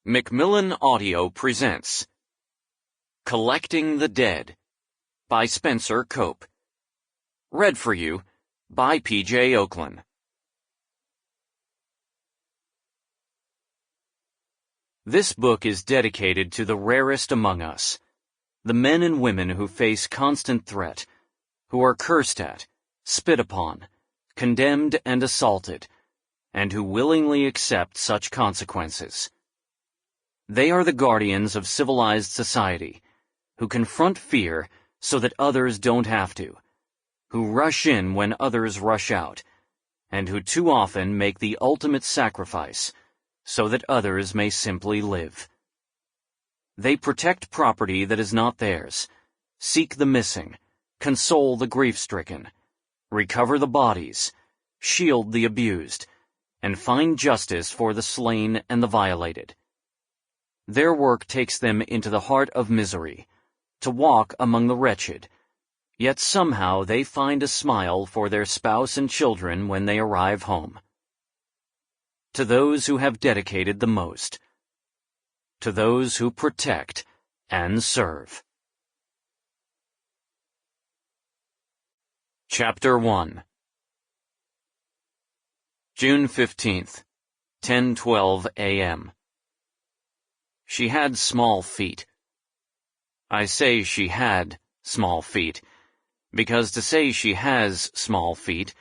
Macmillan Audio presents Collecting the Dead by Spencer Kope. Read for you by P.J. Ochlan. This book is dedicated to the rarest among us, the men and women who face constant threat, who are cursed at, spit upon, condemned and assaulted, and who willingly accept such consequences. They are the guardians of civilized society, who confront fear so that others don't have to, who rush in when others rush out, and who too often make the ultimate sacrifice so that others may simply live. They protect property that is not theirs, seek the missing, console the grief-stricken, recover the bodies, shield the abused, and find justice for the slain and the violated. Their work takes them into the heart of misery, to walk among the wretched, yet somehow they find a smile for their spouse and children when they arrive home. To those who have dedicated the most. To those who protect and serve. Chapter 1. June 15th, 10:12 a.m. She had small feet. I say she had small feet, because to say she has small feet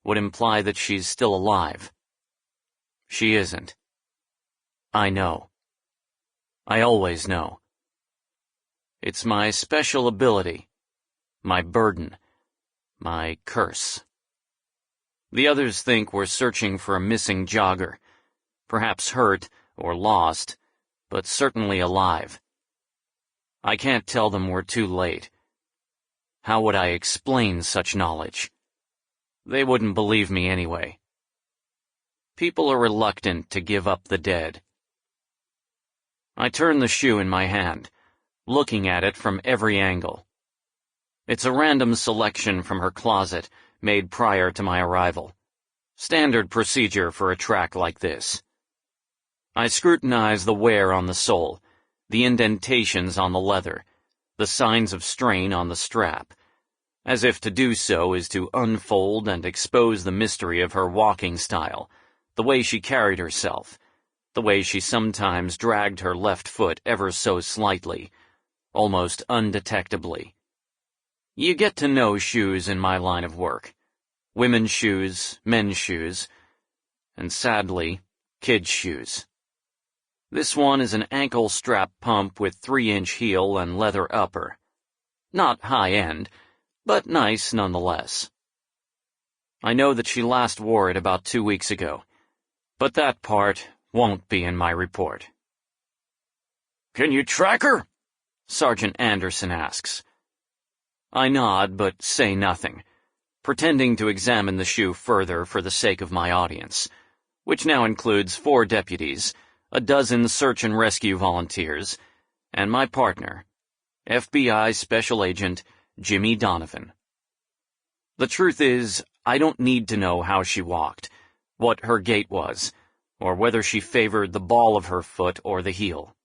would imply that she's still alive. She isn't. I know. I always know. It's my special ability, my burden, my curse. The others think we're searching for a missing jogger, perhaps hurt or lost, but certainly alive. I can't tell them we're too late. How would I explain such knowledge? They wouldn't believe me anyway. People are reluctant to give up the dead. I turn the shoe in my hand, looking at it from every angle. It's a random selection from her closet, made prior to my arrival. Standard procedure for a track like this. I scrutinize the wear on the sole, the indentations on the leather, the signs of strain on the strap, as if to do so is to unfold and expose the mystery of her walking style, the way she carried herself, the way she sometimes dragged her left foot ever so slightly, almost undetectably. You get to know shoes in my line of work. Women's shoes, men's shoes, and sadly, kids' shoes. This one is an ankle strap pump with 3-inch heel and leather upper. Not high-end, but nice nonetheless. I know that she last wore it about 2 weeks ago, but that part won't be in my report. "Can you track her?" Sergeant Anderson asks. I nod, but say nothing, pretending to examine the shoe further for the sake of my audience, which now includes 4 deputies, a dozen search and rescue volunteers, and my partner, FBI Special Agent Jimmy Donovan. The truth is, I don't need to know how she walked, what her gait was, or whether she favored the ball of her foot or the heel.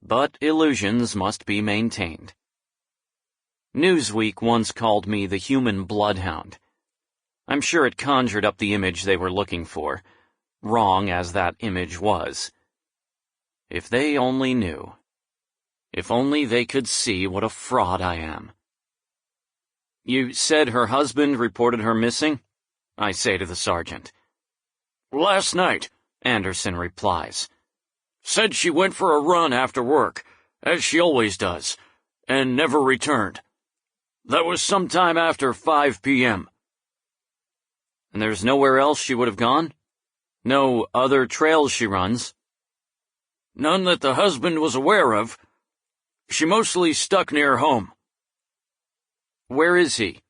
But illusions must be maintained. Newsweek once called me the Human Bloodhound. I'm sure it conjured up the image they were looking for, wrong as that image was. If they only knew. If only they could see what a fraud I am. "You said her husband reported her missing?" I say to the sergeant. "Last night," Anderson replies. "Said she went for a run after work, as she always does, and never returned. That was sometime after 5 p.m. "And there's nowhere else she would have gone? No other trails she runs?" "None that the husband was aware of. She mostly stuck near home." "Where is he,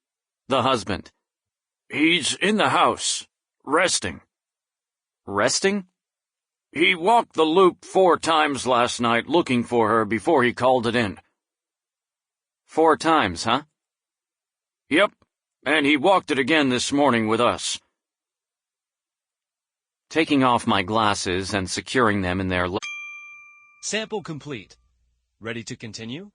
the husband?" "He's in the house, resting." "Resting?" "He walked the loop 4 times last night looking for her before he called it in." 4 times, huh? "Yep, and he walked it again this morning with us." Taking off my glasses and securing them in their Sample complete. Ready to continue?